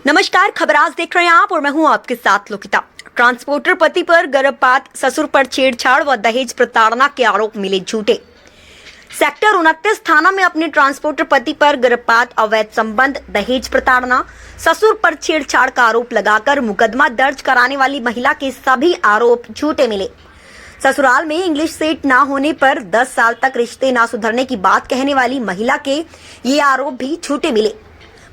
नमस्कार, खबर आज देख रहे हैं आप और मैं हूं आपके साथ लोकिता। ट्रांसपोर्टर पति पर गर्भपात, ससुर पर छेड़छाड़ व दहेज प्रताड़ना के आरोप मिले झूठे। सेक्टर 29 थाना में अपने ट्रांसपोर्टर पति पर गर्भपात, अवैध संबंध, दहेज प्रताड़ना, ससुर पर छेड़छाड़ का आरोप लगाकर मुकदमा दर्ज कराने वाली महिला के सभी आरोप झूठे मिले। ससुराल में इंग्लिश सेट ना होने पर 10 साल तक रिश्ते ना सुधरने की बात कहने वाली महिला के ये आरोप भी झूठे मिले।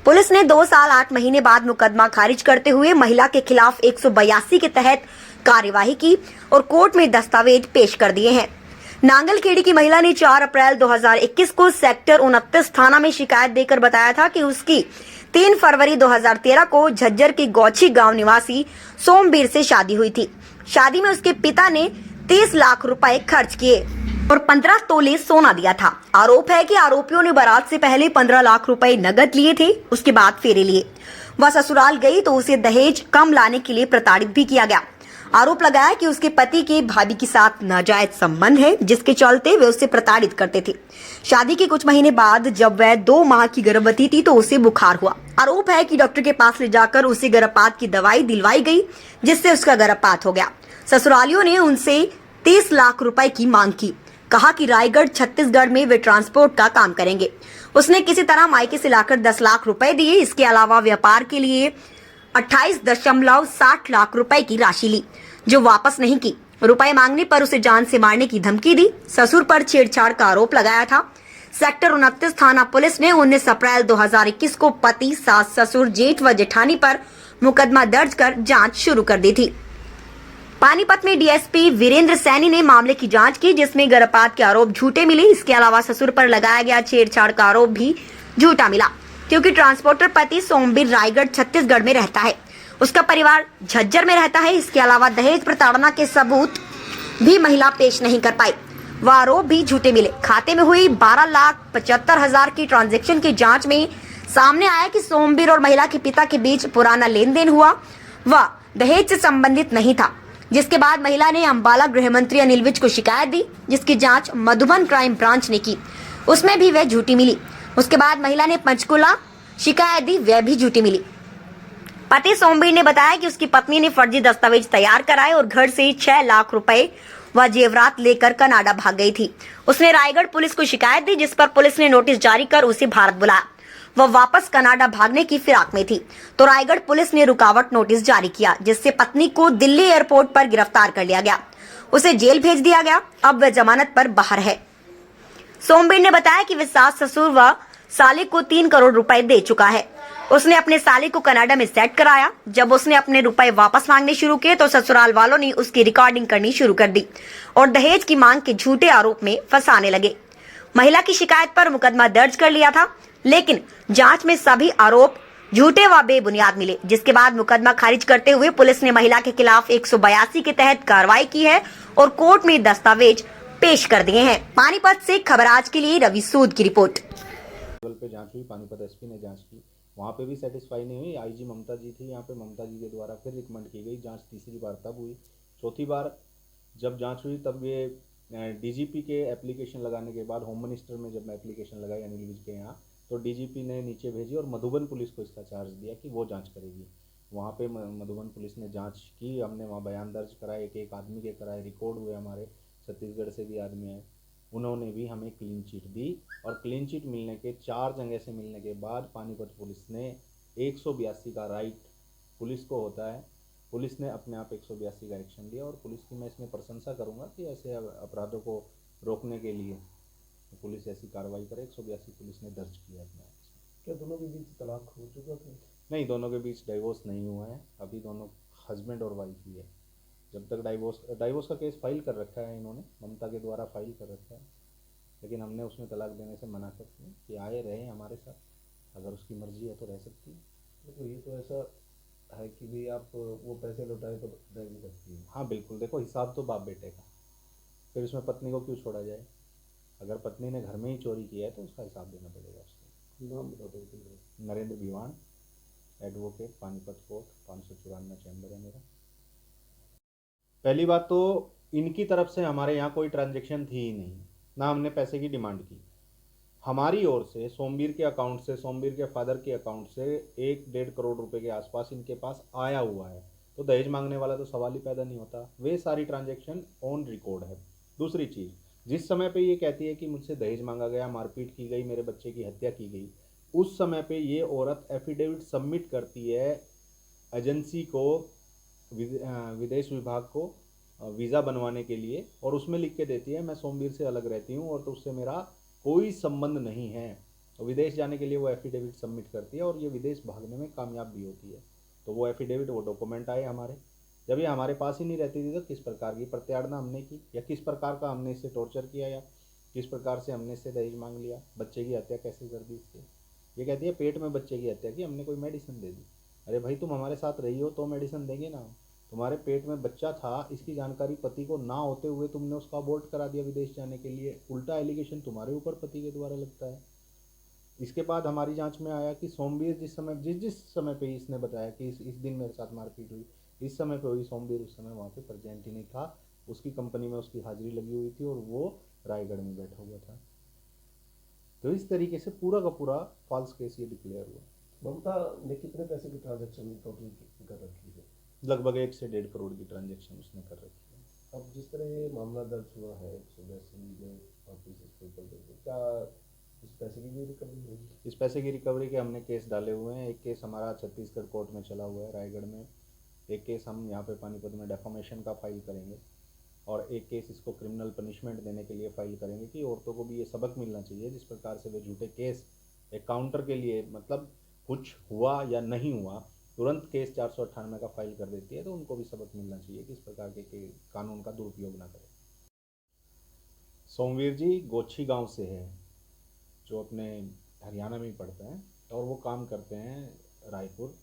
पुलिस ने 2 साल 8 महीने बाद मुकदमा खारिज करते हुए महिला के खिलाफ 182 के तहत कार्यवाही की और कोर्ट में दस्तावेज पेश कर दिए हैं। नांगलखेड़ी की महिला ने 4 अप्रैल 2021 को सेक्टर 29 थाना में शिकायत देकर बताया था कि उसकी 3 फरवरी 2013 को झज्जर के गौछी गांव निवासी सोमवीर से शादी हुई थी। शादी में उसके पिता ने 30 लाख रुपए खर्च किए और 15 तोले सोना दिया था। आरोप है कि आरोपियों ने बारात से पहले 15 लाख रुपए नगद लिए थे, उसके बाद फेरे लिए। वह ससुराल गई तो उसे दहेज कम लाने के लिए प्रताड़ित भी किया गया। आरोप लगाया कि उसके पति के भाभी के साथ नाजायज संबंध है, जिसके चलते वे उससे प्रताड़ित करते थे। शादी के कुछ महीने बाद जब वह 2 माह की गर्भवती थी तो उसे बुखार हुआ। आरोप है कि डॉक्टर के पास ले जाकर उसे गर्भपात की दवाई दिलवाई गई, जिससे उसका गर्भपात हो गया। ससुरालियों ने उनसे 30 लाख रुपए की मांग की। कहा कि रायगढ़ छत्तीसगढ़ में वे ट्रांसपोर्ट का काम करेंगे। उसने किसी तरह मायके से लाकर 10 लाख रुपए दिए। इसके अलावा व्यापार के लिए 28.60 लाख रुपए की राशि ली, जो वापस नहीं की। रुपए मांगने पर उसे जान से मारने की धमकी दी। ससुर पर छेड़छाड़ का आरोप लगाया था। सेक्टर 29 थाना पुलिस ने 19 अप्रैल 2021 को पति, सास, ससुर, जेठ व जेठानी पर मुकदमा दर्ज कर जांच शुरू कर दी थी। पानीपत में डीएसपी वीरेंद्र सैनी ने मामले की जांच की, जिसमें गर्भपात के आरोप झूठे मिले। इसके अलावा ससुर पर लगाया गया छेड़छाड़ का आरोप भी झूठा मिला, क्योंकि ट्रांसपोर्टर पति सोमवीर रायगढ़ छत्तीसगढ़ में रहता है, उसका परिवार झज्जर में रहता है। इसके अलावा दहेज प्रताड़ना के सबूत भी महिला पेश नहीं कर पाई, वह आरोप भी झूठे मिले। खाते में हुई 12,75,000 की ट्रांजेक्शन की जाँच में सामने आया कि सोमवीर और महिला के पिता के बीच पुराना लेन देन हुआ, वह दहेज से संबंधित नहीं था। जिसके बाद महिला ने अंबाला गृह मंत्री अनिल विज को शिकायत दी, जिसकी जांच मधुबन क्राइम ब्रांच ने की, उसमें भी वह झूठी मिली। उसके बाद महिला ने पंचकुला शिकायत दी, वह भी झूठी मिली। पति सोमवीर ने बताया कि उसकी पत्नी ने फर्जी दस्तावेज तैयार कराए और घर से 6 लाख रुपए व जेवरात लेकर कनाडा भाग गई थी। उसने रायगढ़ पुलिस को शिकायत दी, जिस पर पुलिस ने नोटिस जारी कर उसे भारत बुलाया। वह वापस कनाडा भागने की फिराक में थी, तो रायगढ़ पुलिस ने रुकावट नोटिस जारी किया, जिससे पत्नी को दिल्ली एयरपोर्ट पर गिरफ्तार कर लिया गया। उसे जेल भेज दिया गया। अब वह जमानत पर बाहर है। सोमवीर ने बताया कि वह सास, ससुर व साले को 3 करोड़ रुपए दे चुका है। उसने अपने साले को कनाडा में सेट कराया। जब उसने अपने रुपए वापस मांगने शुरू किए तो ससुराल वालों ने उसकी रिकॉर्डिंग करनी शुरू कर दी और दहेज की मांग के झूठे आरोप में फंसाने लगे। महिला की शिकायत पर मुकदमा दर्ज कर लिया था, लेकिन जांच में सभी आरोप झूठे व बेबुनियाद मिले, जिसके बाद मुकदमा खारिज करते हुए पुलिस ने महिला के खिलाफ 182 के तहत कार्रवाई की है और कोर्ट में दस्तावेज पेश कर दिए हैं। पानीपत से खबर आज के लिए रवि सूद की रिपोर्ट। पे जांच हुई, पानीपत एसपी ने जांच की, वहाँ पे भी सेटिस्फाई नहीं हुई। आईजी ममता जी थी, यहाँ पे ममता जी के द्वारा फिर रिकमेंड की गई। जांच तीसरी बार तब हुई। चौथी बार जब जांच हुई तब ये डीजीपी के एप्लीकेशन लगाने के बाद होम मिनिस्टर में जब मैं एप्लीकेशन लगाई अनिल विज के यहाँ, तो डीजीपी ने नीचे भेजी और मधुबन पुलिस को इसका चार्ज दिया कि वो जांच करेगी। वहाँ पे मधुबन पुलिस ने जांच की। हमने वहाँ बयान दर्ज कराए, एक आदमी के कराए, रिकॉर्ड हुए, हमारे छत्तीसगढ़ से भी आदमी आए, उन्होंने भी हमें क्लीन चिट दी। और क्लीन चिट मिलने के 4 जगह से मिलने के बाद पानीपत पुलिस ने 182 का राइट पुलिस को होता है, पुलिस ने अपने आप 182 का एक्शन लिया। और पुलिस की मैं इसमें प्रशंसा करूंगा कि ऐसे अपराधों को रोकने के लिए पुलिस ऐसी कार्रवाई करे। 182 पुलिस ने दर्ज किया अपने आप से। क्या दोनों के बीच तलाक हो चुका था? नहीं, दोनों के बीच डाइवोर्स नहीं हुआ है। अभी दोनों हस्बैंड और वाइफ ही है। जब तक डाइवोर्स का केस फाइल कर रखा है इन्होंने, ममता के द्वारा फाइल कर रखा है, लेकिन हमने उसमें तलाक देने से मना कर दिया कि आए रहे हमारे साथ, अगर उसकी मर्जी है तो रह सकती है। देखो, ये तो ऐसा है कि भी आप वो पैसे लौटाए तो रह भी सकती है। हाँ बिल्कुल, देखो हिसाब तो बाप बेटे का, फिर उसमें पत्नी को क्यों छोड़ा जाए? अगर पत्नी ने घर में ही चोरी किया है तो उसका हिसाब देना पड़ेगा उसको। नाम बता दो। Narendra Bhiwan, advocate, Panipat court, 554 chamber है मेरा। पहली बात तो इनकी तरफ से हमारे यहाँ कोई ट्रांजैक्शन थी ही नहीं, ना हमने पैसे की डिमांड की। हमारी ओर से सोमवीर के अकाउंट से, सोमवीर के फादर के अकाउंट से 1-1.5 करोड़ रुपए के आसपास इनके पास आया हुआ है। तो दहेज मांगने वाला तो सवाल ही पैदा नहीं होता। वे सारी ट्रांजैक्शन ऑन रिकॉर्ड है। दूसरी चीज़, जिस समय पे ये कहती है कि मुझसे दहेज मांगा गया, मारपीट की गई, मेरे बच्चे की हत्या की गई, उस समय पे ये औरत एफिडेविट सबमिट करती है एजेंसी को, विदेश विभाग को, वीज़ा बनवाने के लिए, और उसमें लिख के देती है मैं सोमवीर से अलग रहती हूँ और तो उससे मेरा कोई संबंध नहीं है। और विदेश जाने के लिए वो एफिडेविट सबमिट करती है और ये विदेश भागने में कामयाब भी होती है। तो वो एफिडेविट, वो डॉक्यूमेंट आए हमारे। जब ये हमारे पास ही नहीं रहती थी तो किस प्रकार की प्रताड़ना हमने की, या किस प्रकार का हमने इससे टॉर्चर किया, या किस प्रकार से हमने इससे दहेज मांग लिया, बच्चे की हत्या कैसे कर दी इससे। ये कहती है पेट में बच्चे की हत्या की, हमने कोई मेडिसिन दे दी। अरे भाई, तुम हमारे साथ रही हो तो मेडिसिन देंगे ना। तुम्हारे पेट में बच्चा था, इसकी जानकारी पति को ना होते हुए तुमने उसका अबॉर्ट करा दिया विदेश जाने के लिए। उल्टा एलिगेशन तुम्हारे ऊपर पति के द्वारा लगता है। इसके बाद हमारी जांच में आया कि सोमवीर जिस समय पे इसने बताया कि इस दिन मेरे साथ मारपीट हुई, इस समय पे हुई, सोमवीर उस समय वहाँ पे प्रेजेंट ही नहीं था। उसकी कंपनी में उसकी हाजिरी लगी हुई थी और वो रायगढ़ में बैठा हुआ था। तो इस तरीके से पूरा का पूरा फॉल्स केस ये डिक्लेयर हुआ। ममता ने कितने पैसे की ट्रांजैक्शन टोटल कर रखी है? लगभग 1 से 1.5 करोड़ की ट्रांजेक्शन उसने कर रखी है। अब जिस तरह ये मामला दर्ज हुआ है 182 में ऑफिस के ऊपर दर्ज है, क्या इस पैसे की भी रिकवरी होगी? इस पैसे की रिकवरी के हमने केस डाले हुए हैं। एक केस हमारा छत्तीसगढ़ कोर्ट में चला हुआ है, रायगढ़ में। एक केस हम यहाँ पे पानीपत में डेफामेशन का फाइल करेंगे, और एक केस इसको क्रिमिनल पनिशमेंट देने के लिए फाइल करेंगे कि औरतों को भी ये सबक मिलना चाहिए। जिस प्रकार से वे झूठे केस एक काउंटर के लिए, मतलब कुछ हुआ या नहीं हुआ, तुरंत केस 498 का फाइल कर देती है, तो उनको भी सबक मिलना चाहिए कि इस प्रकार के कानून का दुरुपयोग ना करें। सोमवीर जी गोछी गांव से है, जो अपने हरियाणा में ही पढ़ते हैं, और वो काम करते हैं रायपुर।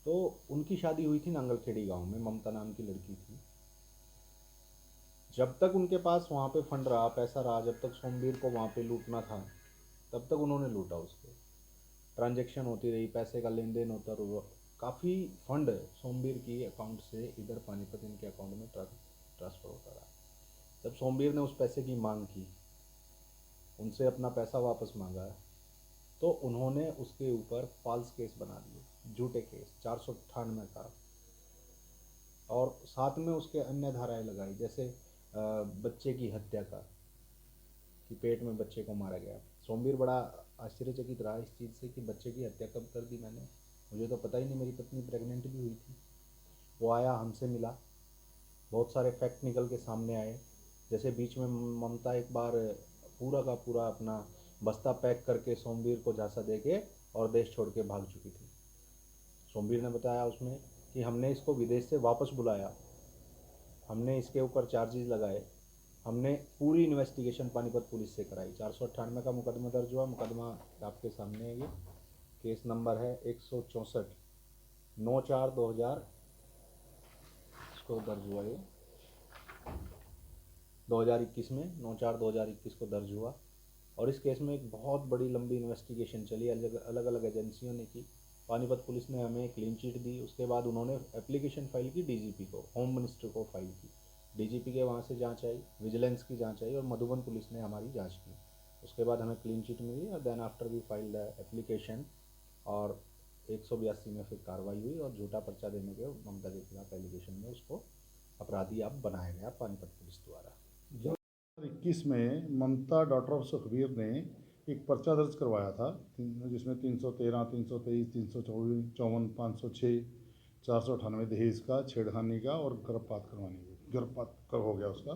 तो उनकी शादी हुई थी नांगलखेड़ी गांव में, ममता नाम की लड़की थी। जब तक उनके पास वहाँ पे फंड रहा, पैसा रहा, जब तक सोमवीर को वहाँ पे लूटना था, तब तक उन्होंने लूटा। उसके ट्रांजैक्शन होती रही, पैसे का लेन देन होता रहा। काफ़ी फंड सोमवीर की अकाउंट से इधर पानीपत इनके अकाउंट में ट्रांसफ़र होता रहा। जब सोमवीर ने उस पैसे की मांग की, उनसे अपना पैसा वापस मांगा, तो उन्होंने उसके ऊपर फॉल्स केस बना दिए, झूठे केस 498 का, और साथ में उसके अन्य धाराएं लगाई, जैसे बच्चे की हत्या का, कि पेट में बच्चे को मारा गया। सोमवीर बड़ा आश्चर्यचकित रहा इस चीज़ से कि बच्चे की हत्या कब कर दी मैंने, मुझे तो पता ही नहीं, मेरी पत्नी प्रेग्नेंट भी हुई थी। वो आया, हमसे मिला, बहुत सारे फैक्ट निकल के सामने आए। जैसे बीच में ममता एक बार पूरा का पूरा अपना बस्ता पैक करके सोमवीर को झांसा दे के और देश छोड़ के भाग चुकी थी। सोमवीर ने बताया उसमें कि हमने इसको विदेश से वापस बुलाया, हमने इसके ऊपर चार्जेस लगाए, हमने पूरी इन्वेस्टिगेशन पानीपत पुलिस से कराई। 498 का मुकदमा दर्ज हुआ। मुकदमा आपके सामने है, ये केस नंबर है 164 9/4/2000 इसको दर्ज हुआ। ये 2021 में 9/4/2021 को दर्ज हुआ। और इस केस में एक बहुत बड़ी लंबी इन्वेस्टिगेशन चली, अलग अलग एजेंसियों ने की। पानीपत पुलिस ने हमें क्लीन चिट दी। उसके बाद उन्होंने एप्लीकेशन फाइल की डीजीपी को, होम मिनिस्टर को फाइल की। डीजीपी के वहाँ से जांच आई, विजिलेंस की जांच आई, और मधुबन पुलिस ने हमारी जांच की। उसके बाद हमें क्लीन चिट मिली, और then after we filed application, और 182 में फिर कार्रवाई हुई, और झूठा पर्चा देने के ममता के खिलाफ एलिगेशन में उसको अपराधी अब बनाया गया पानीपत पुलिस द्वारा। 2021 में ममता डॉटर ऑफ सुखबीर ने एक पर्चा दर्ज करवाया था, जिसमें 313, 323, 354, 506, 498 दहेज का, छेड़खानी का और गर्भपात हो गया उसका,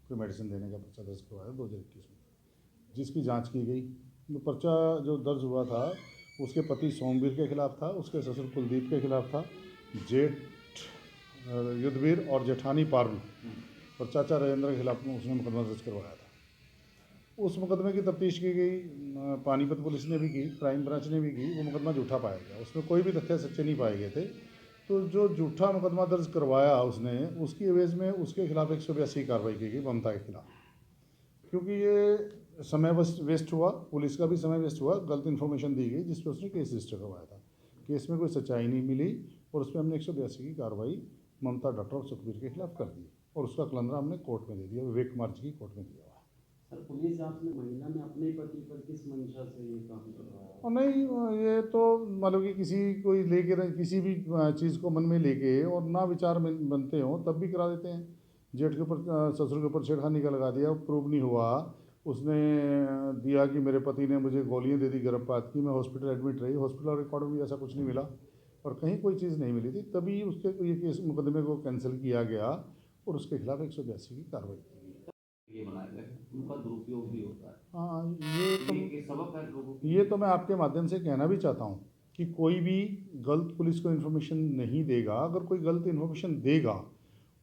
कोई मेडिसिन देने का पर्चा दर्ज करवाया 2021 में, जिसकी जांच की गई। वो पर्चा जो दर्ज हुआ था उसके पति सोमवीर के खिलाफ था, उसके ससुर कुलदीप के खिलाफ था, जेठ युद्धवीर और जेठानी पारुल और चाचा राजेंद्र के खिलाफ उसने मुकदमा दर्ज करवाया था। उस मुकदमे की तफ्तीश की गई, पानीपत पुलिस ने भी की, क्राइम ब्रांच ने भी की। वो मुकदमा झूठा पाया गया, उसमें कोई भी तथ्य सच्चे नहीं पाए गए थे। तो जो झूठा मुकदमा दर्ज करवाया उसने, उसकी एवज में उसके खिलाफ 182 कार्रवाई की गई ममता के खिलाफ, क्योंकि ये समय वेस्ट हुआ, पुलिस का भी समय वेस्ट हुआ, गलत इन्फॉर्मेशन दी गई, जिस पर उसने केस रजिस्टर करवाया था। केस में कोई सच्चाई नहीं मिली, और उस पर हमने 182 की कार्रवाई ममता डॉक्टर सुखबीर के खिलाफ कर दी, और उसका कलंदरा हमने कोर्ट में दे दिया, विवेक कुमार जी की कोर्ट में दिया हुआ है। सर पुलिस जांच में महिला ने अपने पति पर किस मंशा से ये काम करवाया? और नहीं, ये तो मतलब कि किसी कोई लेके किसी भी चीज़ को मन में लेके और ना विचार में बनते हो तब भी करा देते हैं। जेठ के ऊपर ससुर के ऊपर छेड़खानी का लगा दिया, प्रूव नहीं हुआ, उसने दिया कि मेरे पति ने मुझे गोलियां दे दी गर्भपात की, मैं हॉस्पिटल एडमिट रही, हॉस्पिटल रिकॉर्ड में भी ऐसा कुछ नहीं मिला और कहीं कोई चीज़ नहीं मिली थी, तभी उसके ये केस मुकदमे को कैंसिल किया गया और उसके खिलाफ 182 की कार्रवाई की गई। ये बनाया गया है, उनका दुरुपयोग भी होता है। हाँ, ये सबक है लोगों को। ये तो मैं आपके माध्यम से कहना भी चाहता हूँ कि कोई भी गलत पुलिस को इन्फॉर्मेशन नहीं देगा, अगर कोई गलत इन्फॉर्मेशन देगा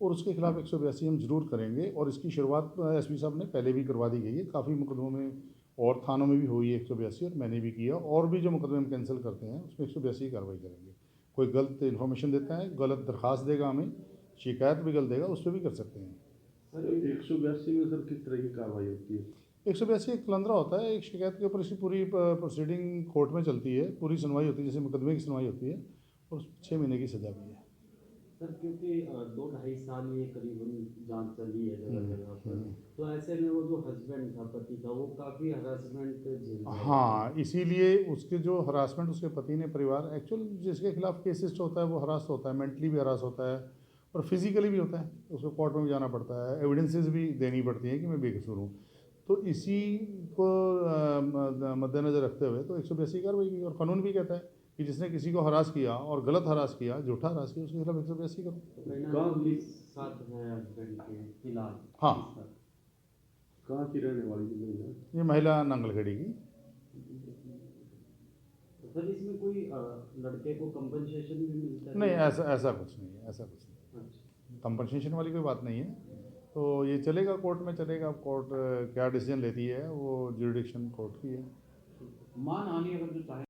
और उसके खिलाफ 182 हम जरूर करेंगे और इसकी शुरुआत एसपी साहब ने पहले भी करवा दी गई है, काफ़ी मुकदमों में और थानों में भी हुई है 182 और मैंने भी किया, और भी जो मुकदमे हम कैंसिल करते हैं उसमें 182 की कार्रवाई करेंगे। कोई गलत इन्फॉर्मेशन देता है, गलत दरख्वास्त देगा, हमें शिकायत भी गलत देगा, उस पर भी कर सकते हैं। सर 182 में सर किस तरह की कार्रवाई होती है? 182 एक कलंदरा होता है, एक शिकायत के ऊपर इसकी पूरी प्रोसीडिंग कोर्ट में चलती है, पूरी सुनवाई होती है, जैसे मुकदमे की सुनवाई होती है और 6 महीने की सज़ा भी है। सर क्योंकि 2-2.5 साल ये करीबन जांच चली है जगह जगह पर, तो ऐसे में वो जो हस्बैंड था, पति था, वो काफ़ी हरासमेंट झेल रहा है। हाँ, इसीलिए उसके जो हरासमेंट उसके पति ने परिवार एक्चुअल जिसके खिलाफ केसेस होता है वो हरास होता है, मेंटली भी हरास होता है और फिजिकली भी होता है, उसको कोर्ट में भी जाना पड़ता है, एविडेंसेस भी देनी पड़ती हैं कि मैं बेकसूर हूँ। तो इसी को मद्देनज़र रखते हुए तो 182 कार्रवाई की, और कानून भी कहता है कि जिसने किसी को हरास किया और गलत हरास किया, झूठा हरास किया, उसके खिलाफ 182 करो। तो कहीं ना कहीं पुलिस साथ है हस्बैंड के फिलहाल। हाँ। कहाँ की रहने वाली थी महिला? ये महिला नंगलखेड़ी की। सर इसमें कोई लड़के को कंपनसेशन भी मिलता है? नहीं, ऐसा कुछ नहीं है, ऐसा कुछ नहीं, अच्छा। कंपनसेशन वाली कोई बात नहीं है। तो ये चलेगा, कोर्ट में चलेगा, कोर्ट क्या डिसीजन लेती है वो ज्यूरिडिक्शन कोर्ट की है। मान हानि अगर जो चाहे